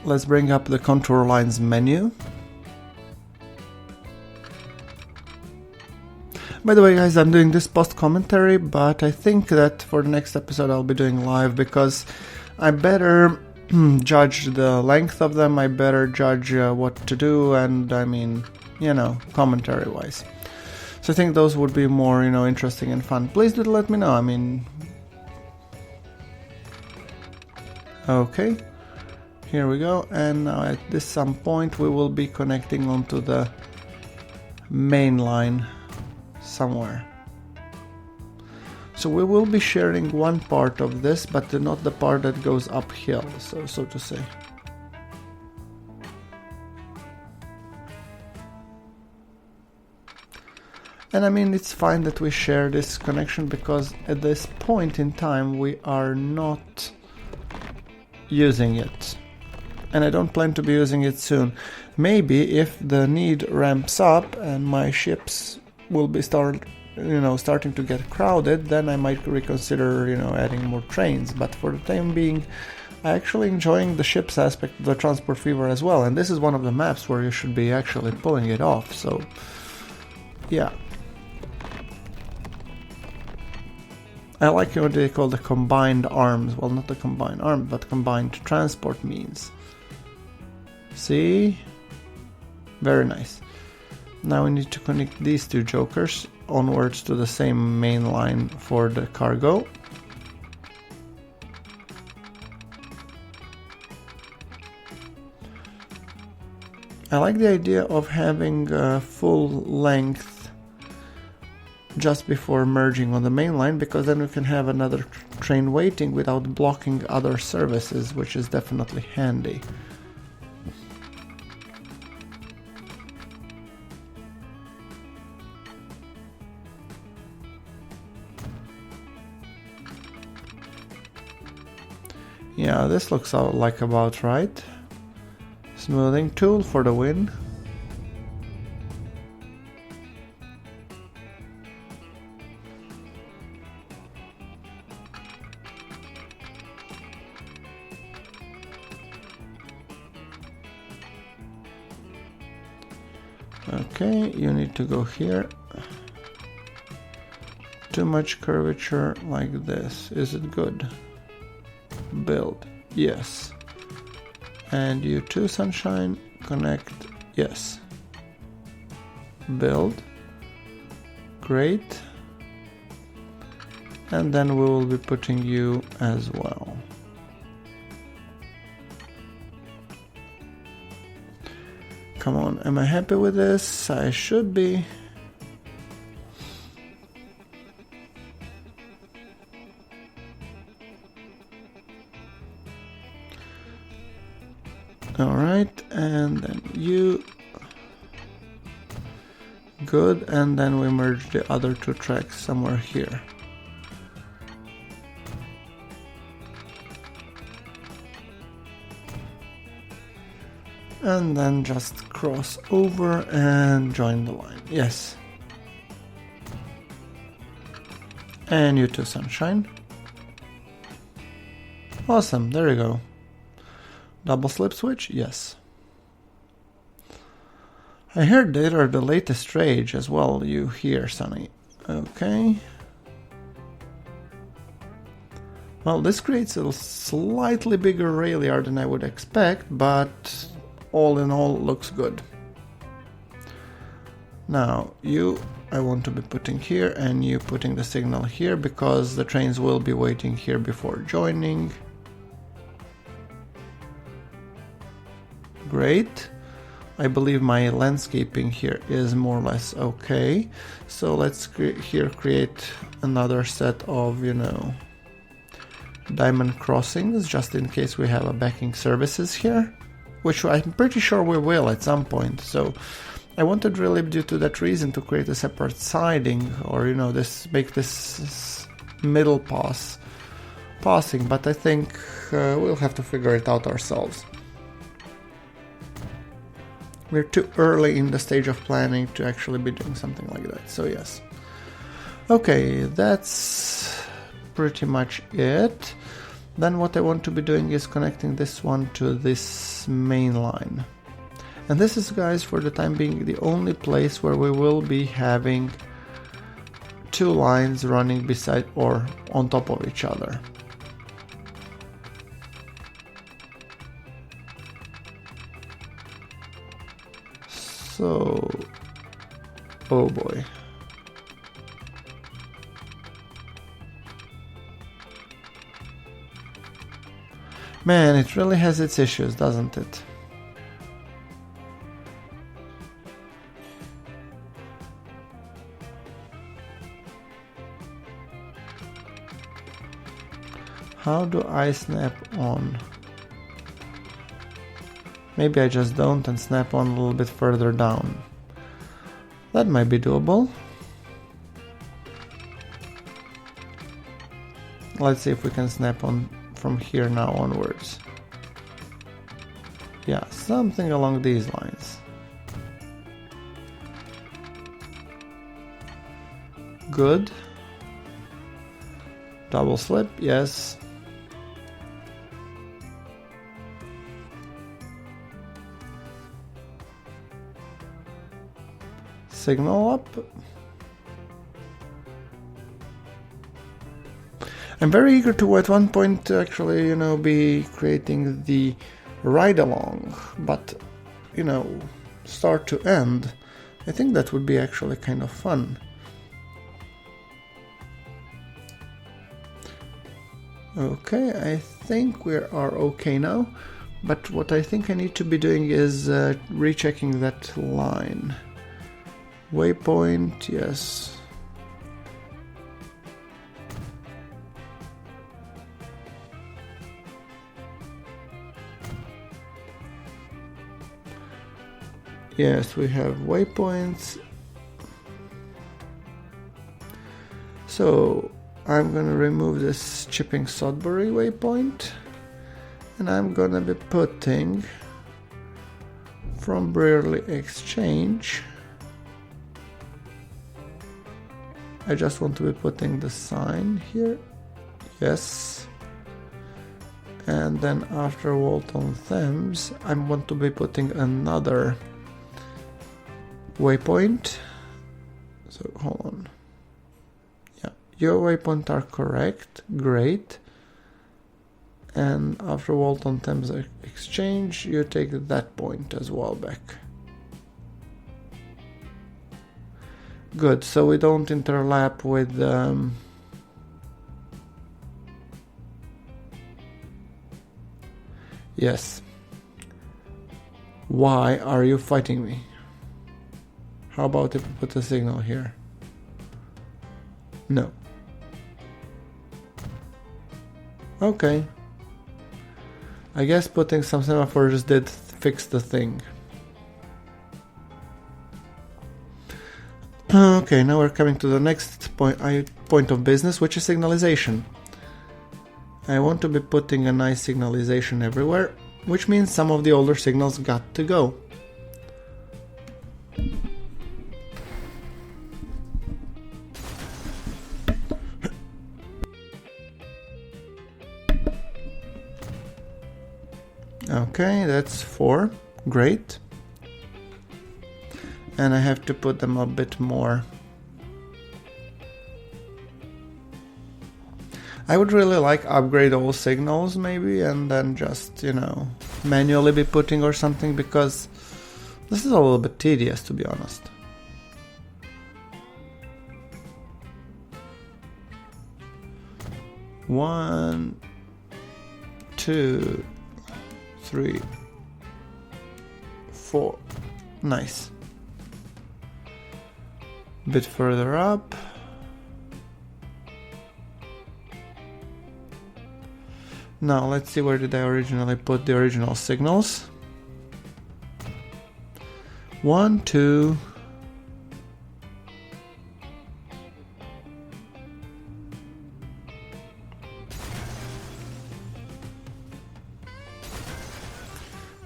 Let's bring up the contour lines menu. By the way, guys, I'm doing this post commentary, but I think that for the next episode I'll be doing live, because I better judge the length of them, I better judge what to do, and I mean, commentary wise. So I think those would be more, interesting and fun. Please do let me know. I mean, okay, here we go, and now at this some point we will be connecting onto the main line somewhere. So we will be sharing one part of this, but not the part that goes uphill, so to say. And I mean, it's fine that we share this connection, because at this point in time we are not using it, and I don't plan to be using it soon. Maybe if the need ramps up and my ships will be starting to get crowded, then I might reconsider adding more trains. But for the time being, I'm actually enjoying the ships aspect of the Transport Fever as well, and this is one of the maps where you should be actually pulling it off. So yeah, I like what they call the combined arms. Well, not the combined arm, but combined transport means. See? Very nice. Now we need to connect these two jokers onwards to the same main line for the cargo. I like the idea of having full length just before merging on the main line, because then we can have another train waiting without blocking other services, which is definitely handy. Yeah, this looks like about right. Smoothing tool for the win. Okay, you need to go here. Too much curvature like this. Is it good? Build. Yes. And you too, Sunshine. Connect. Yes. Build. Great. And then we will be putting you as well. Come on, am I happy with this? I should be. Alright, and then you. Good, and then we merge the other two tracks somewhere here. And then just cross over and join the line. Yes. And you too, Sunshine. Awesome, there you go. Double slip switch? Yes. I heard they are the latest rage as well, you hear, Sunny. Okay. Well, this creates a slightly bigger rail yard than I would expect, but all in all looks good. Now, you I want to be putting here, and you putting the signal here, because the trains will be waiting here before joining. Great. I believe my landscaping here is more or less okay. So let's create another set of, diamond crossings, just in case we have a backing services here, which I'm pretty sure we will at some point. So I wanted really, due to that reason, to create a separate siding, or make this middle passing, but I think we'll have to figure it out ourselves. We're too early in the stage of planning to actually be doing something like that, so yes. Okay, that's pretty much it. Then what I want to be doing is connecting this one to this main line. And this is, guys, for the time being, the only place where we will be having two lines running beside or on top of each other. So, oh boy. Man, it really has its issues, doesn't it? How do I snap on? Maybe I just don't and snap on a little bit further down. That might be doable. Let's see if we can snap on from here now onwards. Yeah, something along these lines. Good. Double slip, yes. Signal up. I'm very eager to at one point to actually, be creating the ride along, but start to end. I think that would be actually kind of fun. Okay, I think we are okay now, but what I think I need to be doing is rechecking that line. Waypoint, yes. Yes, we have waypoints. So I'm gonna remove this Chipping Sodbury waypoint, and I'm gonna be putting from Brearley Exchange. I just want to be putting the sign here. Yes. And then after Walton Thames, I want to be putting another waypoint. So hold on. Yeah, your waypoints are correct. Great. And after Walton Thames Exchange, you take that point as well back. Good, so we don't interlap with yes. Why are you fighting me? How about if we put a signal here? No. Okay. I guess putting some semaphores did fix the thing. Okay, now we're coming to the next point of business, which is signalization. I want to be putting a nice signalization everywhere, which means some of the older signals got to go. Okay, that's 4. Great. And I have to put them a bit more. I would really like upgrade all signals maybe, and then just, you know, manually be putting or something, because this is a little bit tedious, to be honest. One, 2, 3, 4. Nice. Bit further up. Now let's see, where did I originally put the original signals? 1, 2.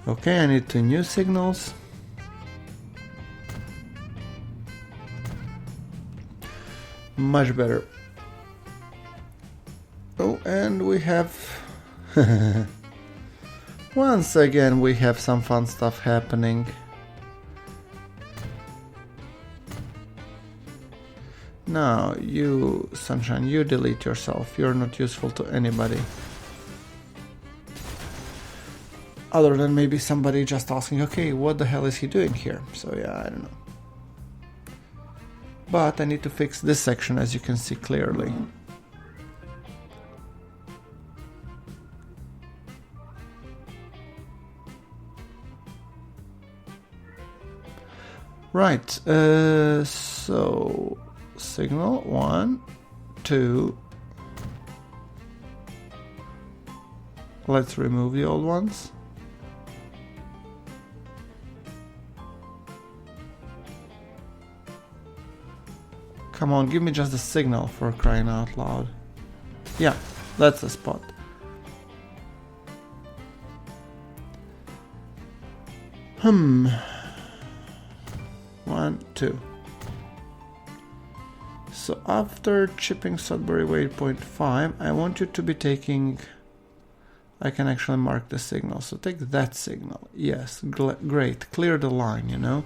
Okay, I need 2 new signals. Much better. Oh, and we have once again we have some fun stuff happening. Now you, Sunshine, you delete yourself. You're not useful to anybody. Other than maybe somebody just asking, okay, what the hell is he doing here? So yeah, I don't know. But I need to fix this section, as you can see clearly. Right, so signal 1, 2. Let's remove the old ones. Come on, give me just a signal, for crying out loud. Yeah, that's the spot. Hmm. 1, 2. So after Chipping Sodbury waypoint 5, I want you to be taking... I can actually mark the signal. So take that signal. Yes, great. Clear the line, you know.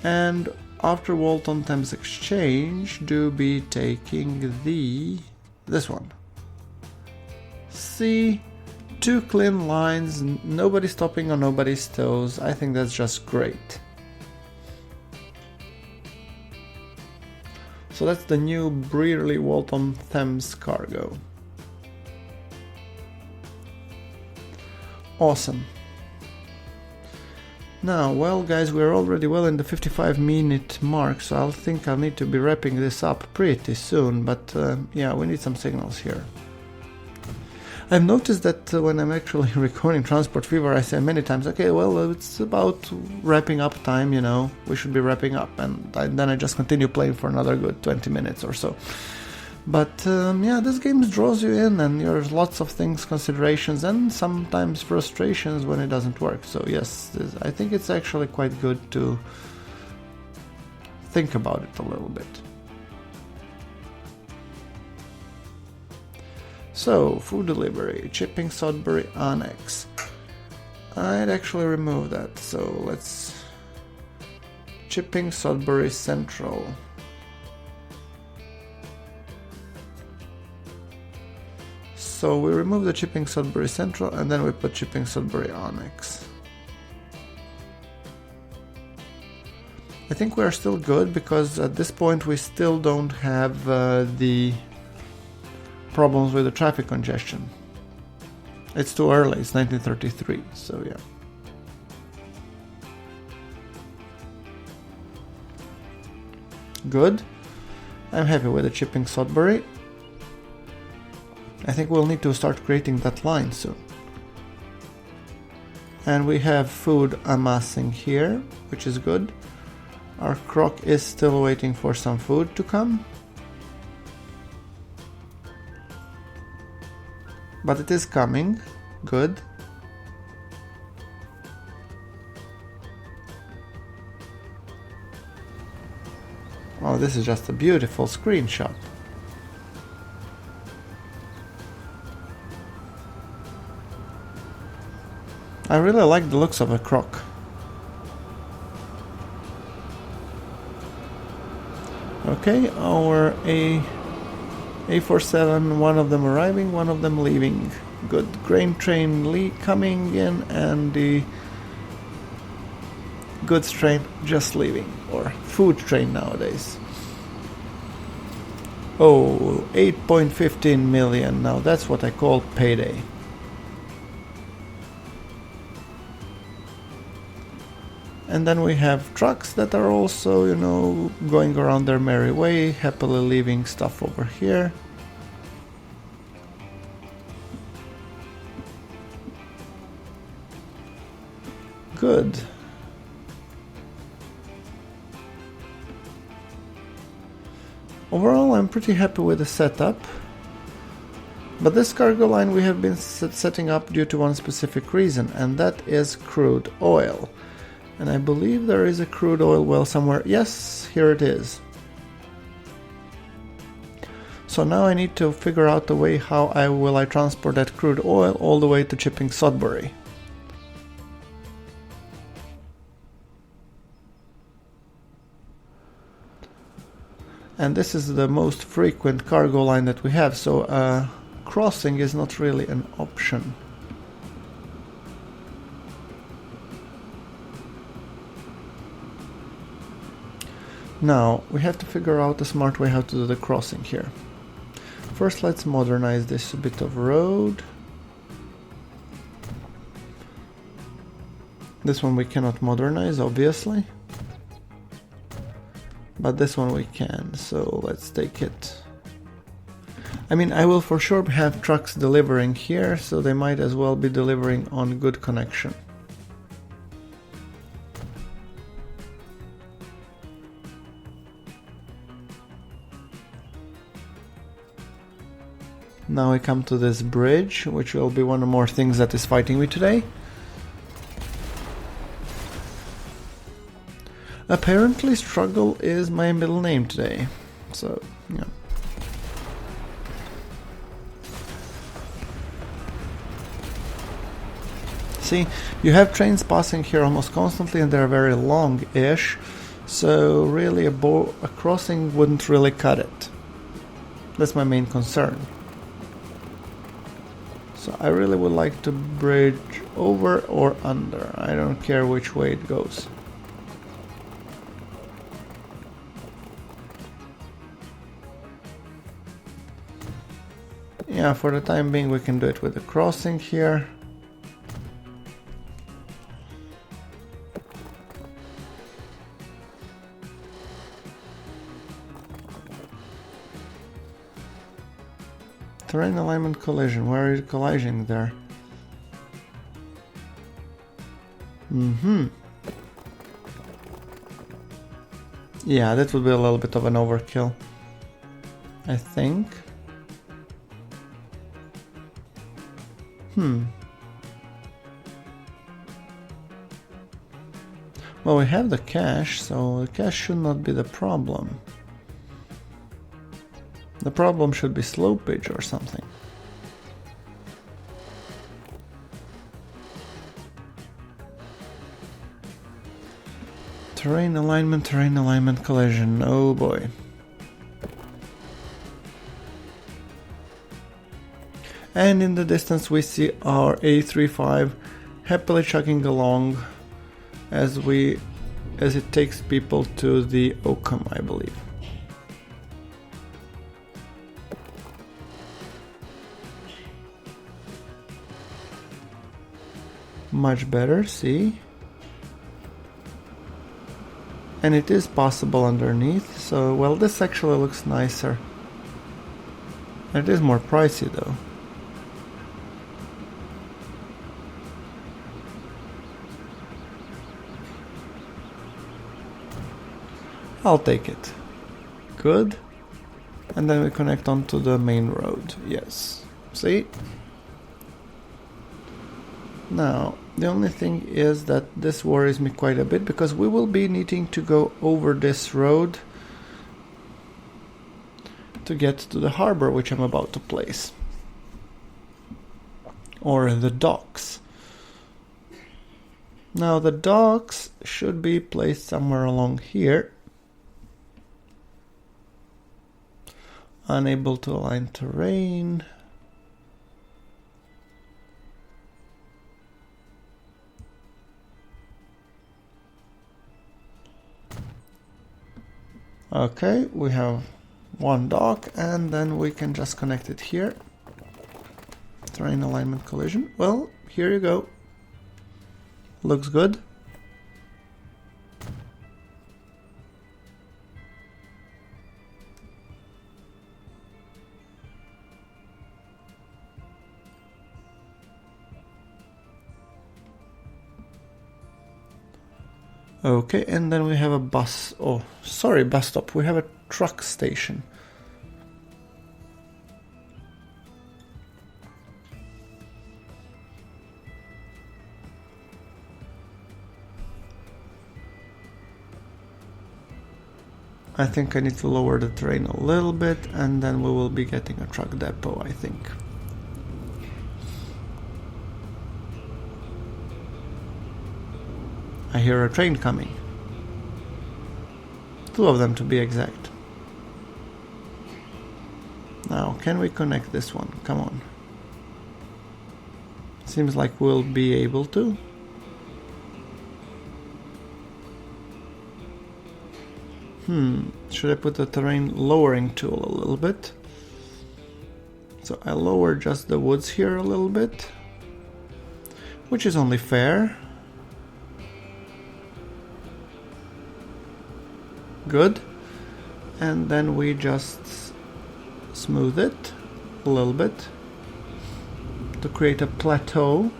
And after Walton Thames Exchange, do be taking this one. See? 2 clean lines, nobody stopping on nobody's toes. I think that's just great. So that's the new Brearley Waltham Thames cargo. Awesome. Now, well guys, we're already well in the 55-minute mark, so I think I'll need to be wrapping this up pretty soon, but yeah, we need some signals here. I've noticed that when I'm actually recording Transport Fever, I say many times, okay, well, it's about wrapping up time, you know, we should be wrapping up, and then I just continue playing for another good 20 minutes or so. But yeah, this game draws you in, and there's lots of things, considerations, and sometimes frustrations when it doesn't work. So yes, I think it's actually quite good to think about it a little bit. So, food delivery, Chipping Sodbury Annex. I'd actually remove that, so let's... Chipping Sodbury Central. So we remove the Chipping Sodbury Central and then we put Chipping Sodbury Annex. I think we are still good because at this point we still don't have the problems with the traffic congestion. It's too early, it's 1933, so yeah. Good. I'm happy with the Chipping Sodbury. I think we'll need to start creating that line soon. And we have food amassing here, which is good. Our croc is still waiting for some food to come. But it is coming. Good. Oh, this is just a beautiful screenshot. I really like the looks of a croc. Okay, our A47, one of them arriving, one of them leaving. Good. Grain train coming in and the goods train just leaving, or food train nowadays. Oh, 8.15 million. Now that's what I call payday. And then we have trucks that are also, you know, going around their merry way, happily leaving stuff over here. Good. Overall, I'm pretty happy with the setup. But this cargo line we have been setting up due to one specific reason, and that is crude oil. And I believe there is a crude oil well somewhere. Yes, here it is. So now I need to figure out the way how I transport that crude oil all the way to Chipping Sodbury. And this is the most frequent cargo line that we have, so crossing is not really an option. Now, we have to figure out a smart way how to do the crossing here. First, let's modernize this bit of road. This one we cannot modernize, obviously. But this one we can, so let's take it. I mean, I will for sure have trucks delivering here, so they might as well be delivering on good connection. Now we come to this bridge, which will be one of more things that is fighting me today. Apparently Struggle is my middle name today, so yeah. See, you have trains passing here almost constantly and they're very long-ish, so really a crossing wouldn't really cut it. That's my main concern. So I really would like to bridge over or under. I don't care which way it goes. Yeah, for the time being we can do it with the crossing here. Terrain alignment collision. Where are you colliding there? Yeah, that would be a little bit of an overkill, I think. Well, we have the cache, so the cache should not be the problem. The problem should be slopage or something. Terrain alignment collision. Oh boy. And in the distance we see our A35 happily chugging along as it takes people to the Oakham, I believe. Much better, see? And it is possible underneath, so well, this actually looks nicer. It is more pricey though. I'll take it. Good. And then we connect onto the main road. Yes. See? Now, the only thing is that this worries me quite a bit because we will be needing to go over this road to get to the harbor, which I'm about to place. Or the docks. Now, the docks should be placed somewhere along here. Unable to align terrain. Okay, we have one dock and then we can just connect it here. Terrain alignment collision. Well, here you go. Looks good. Okay, and then we have a bus stop. We have a truck station. I think I need to lower the terrain a little bit and then we will be getting a truck depot, I think. I hear a train coming. 2 of them to be exact. Now, can we connect this one? Come on. Seems like we'll be able to. Should I put the terrain lowering tool a little bit? So I lower just the woods here a little bit, which is only fair. Good. And then we just smooth it a little bit to create a plateau.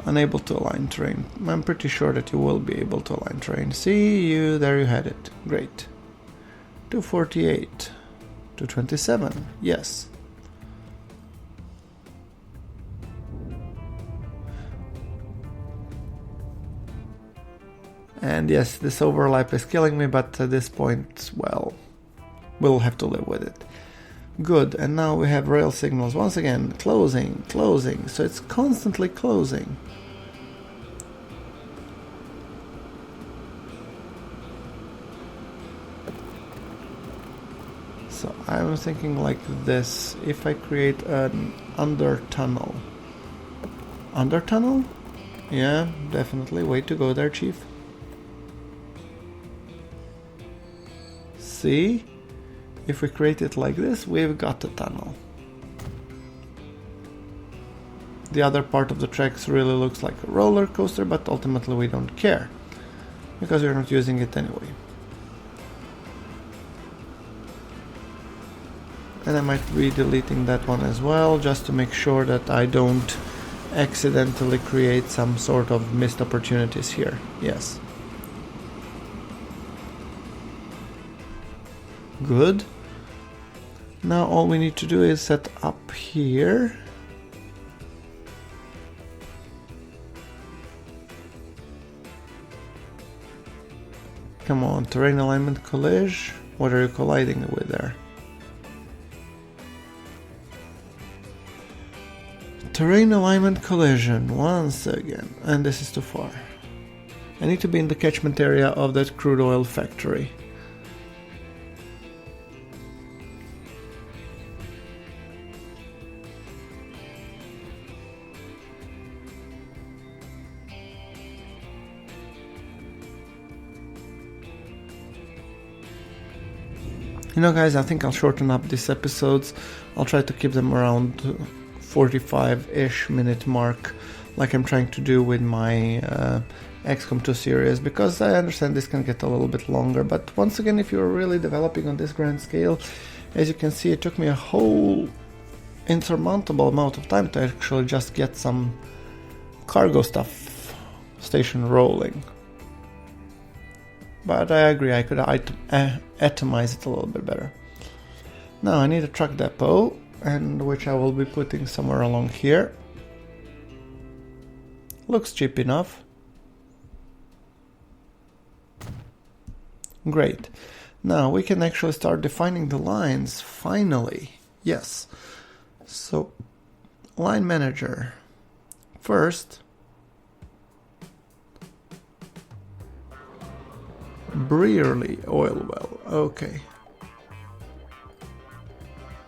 Unable to align terrain. I'm pretty sure that you will be able to align terrain. See you, there you had it. Great. 248. 227. Yes. And yes, this overlap is killing me, but at this point, well, we'll have to live with it. Good, and now we have rail signals. Once again, closing, closing. So it's constantly closing. So I'm thinking like this. If I create an under tunnel. Under tunnel? Yeah, definitely. Way to go there, Chief. See? if we create it like this, we've got a tunnel. The other part of the tracks really looks like a roller coaster, but ultimately we don't care, because we're not using it anyway. And I might be deleting that one as well, just to make sure that I don't accidentally create some sort of missed opportunities here. Yes. Good. Now all we need to do is set up here. Come on, terrain alignment collage. What are you colliding with there? Terrain alignment collision once again, and this is too far. I need to be in the catchment area of that crude oil factory. You know, guys, I think I'll shorten up these episodes. I'll try to keep them around 45-ish minute mark, like I'm trying to do with my XCOM 2 series, because I understand this can get a little bit longer. But once again, if you're really developing on this grand scale, as you can see, it took me a whole insurmountable amount of time to actually just get some cargo stuff station rolling. But I agree, I could atomize it a little bit better. Now I need a truck depot, and which I will be putting somewhere along here. Looks cheap enough. Great. Now we can actually start defining the lines, finally. Yes. So, line manager. First, Brearley oil well. Okay.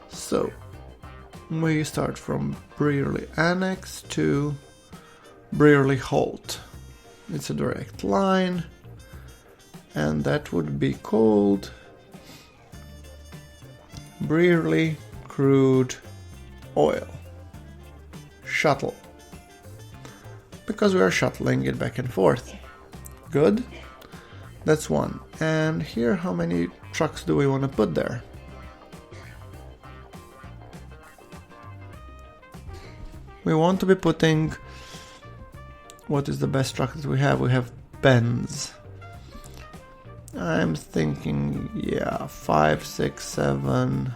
So, we start from Brearley Annex to Brearley Holt. It's a direct line, and that would be called Brearley Crude Oil Shuttle, because we are shuttling it back and forth. Good. That's one. And here, how many trucks do we want to put there? We want to be putting... What is the best truck that we have? We have Benz. I'm thinking, yeah, 5, 6, 7...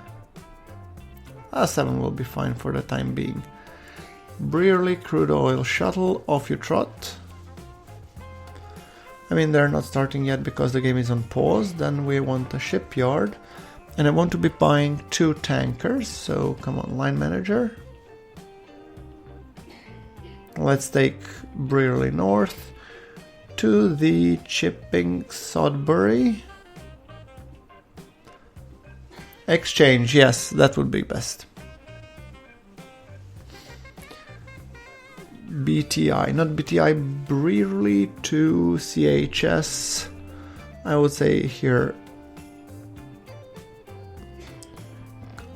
7 will be fine for the time being. Brearley Crude Oil Shuttle, off you trot. I mean, they're not starting yet because the game is on pause. Then we want a shipyard. And I want to be buying 2 tankers. So, come on, line manager. Let's take Brearley North to the Chipping Sodbury. Exchange, yes, that would be best. BTI, not BTI, Brearley to CHS. I would say here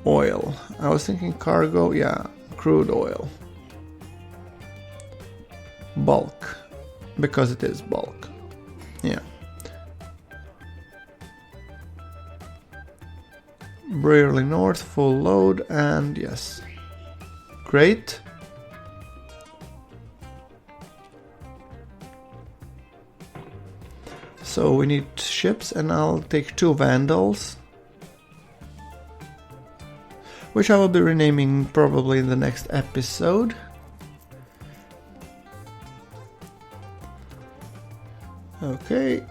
oil. I was thinking cargo, yeah, crude oil. Bulk, because it is bulk. Yeah. Brearley North, full load, and yes. Great. So we need ships, and I'll take 2 Vandals, which I will be renaming probably in the next episode. Okay,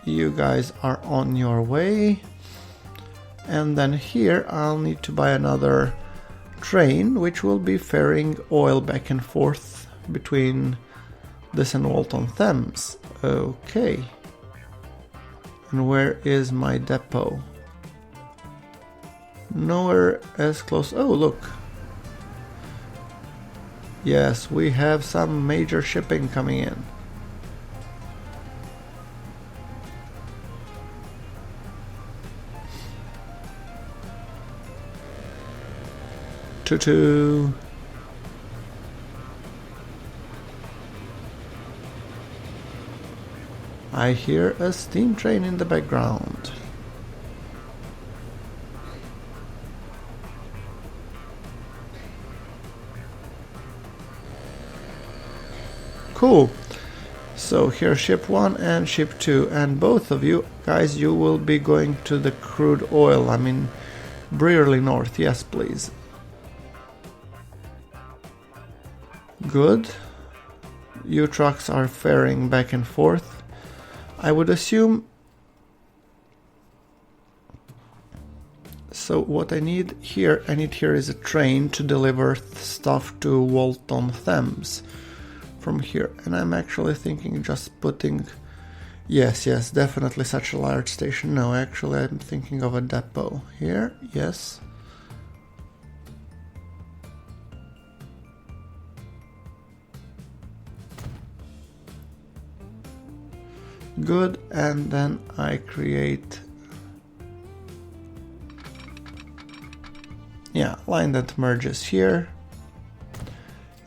you guys are on your way. And then here I'll need to buy another train, which will be ferrying oil back and forth between this and Walton-Thames. Okay. And where is my depot? Nowhere as close. Oh, look. Yes, we have some major shipping coming in. Tutu. I hear a steam train in the background. Cool. So here's ship 1 and ship 2, and both of you guys, you will be going to the crude oil, I mean Brearley North, yes please. Good. You trucks are ferrying back and forth. I would assume. So what I need here is a train to deliver stuff to Walton-Thames from here. And I'm actually thinking just putting... Yes, definitely such a large station. No, actually I'm thinking of a depot here. Yes. Good, and then I create line that merges here,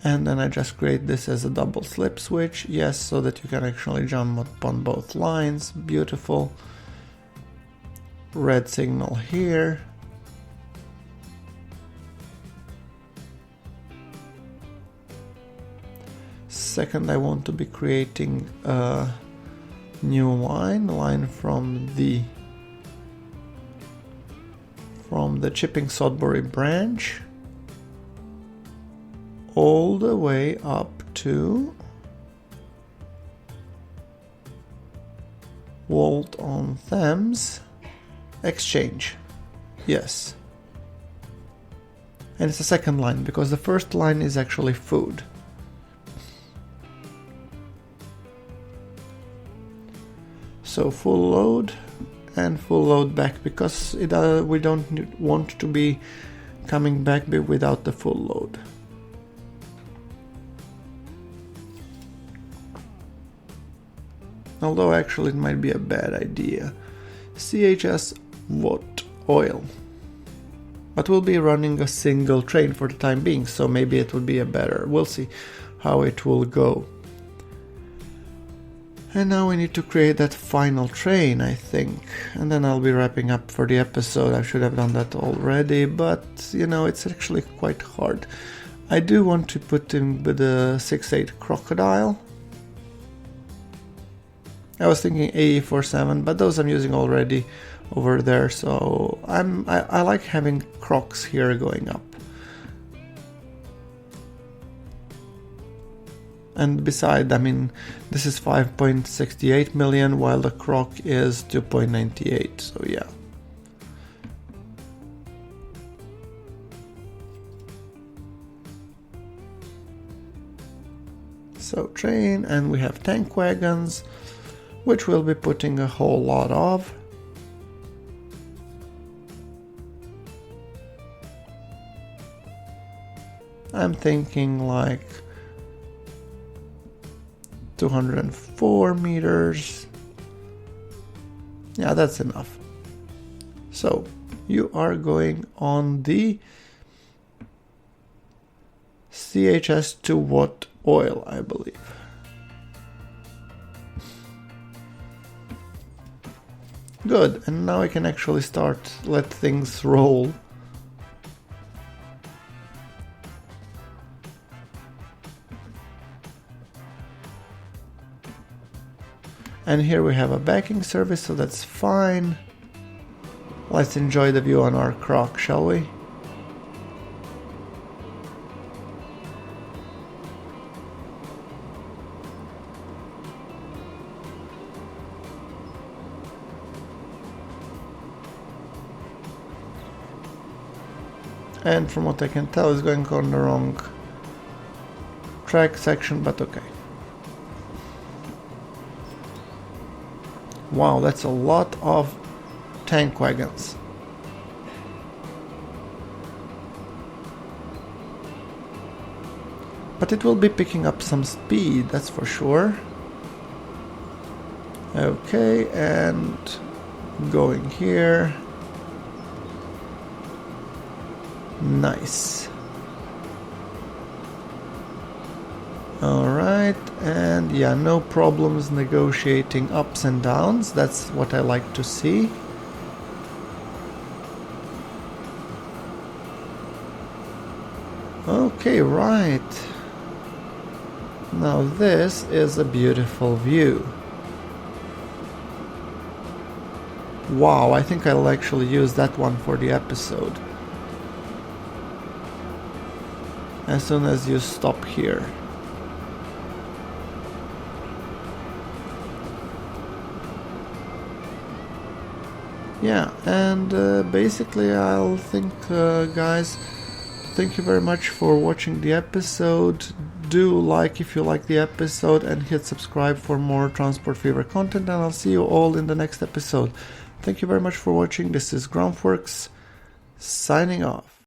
and then I just create this as a double slip switch, yes, so that you can actually jump upon both lines. Beautiful. Red signal here. Second, I want to be creating a new line from the Chipping Sodbury branch all the way up to Walton-Thames Exchange. Yes. And it's a second line because the first line is actually food. So full load and full load back, because we don't want to be coming back without the full load. Although actually it might be a bad idea. CHS what oil? But we'll be running a single train for the time being, so maybe it would be a better. We'll see how it will go. And now we need to create that final train, I think. And then I'll be wrapping up for the episode. I should have done that already, but, you know, it's actually quite hard. I do want to put in with the 6.8 Crocodile. I was thinking AE47, but those I'm using already over there, so I like having Crocs here going up. And beside, I mean, this is 5.68 million, while the Croc is 2.98, so yeah. So train, and we have tank wagons, which we'll be putting a whole lot of. I'm thinking like 204 meters. Yeah, that's enough. So you are going on the CHS to what oil, I believe. Good, and now I can actually let things roll. And here we have a backing service, so that's fine. Let's enjoy the view on our Croc, shall we? And from what I can tell, it's going on the wrong track section, but okay. Wow, that's a lot of tank wagons. But it will be picking up some speed, that's for sure. Okay, and going here. Nice. Alright, and yeah, no problems negotiating ups and downs. That's what I like to see. Okay, right. Now this is a beautiful view. Wow, I think I'll actually use that one for the episode. As soon as you stop here. Yeah, and basically I'll think, guys, thank you very much for watching the episode. Do like if you like the episode and hit subscribe for more Transport Fever content, and I'll see you all in the next episode. Thank you very much for watching. This is Groundworks signing off.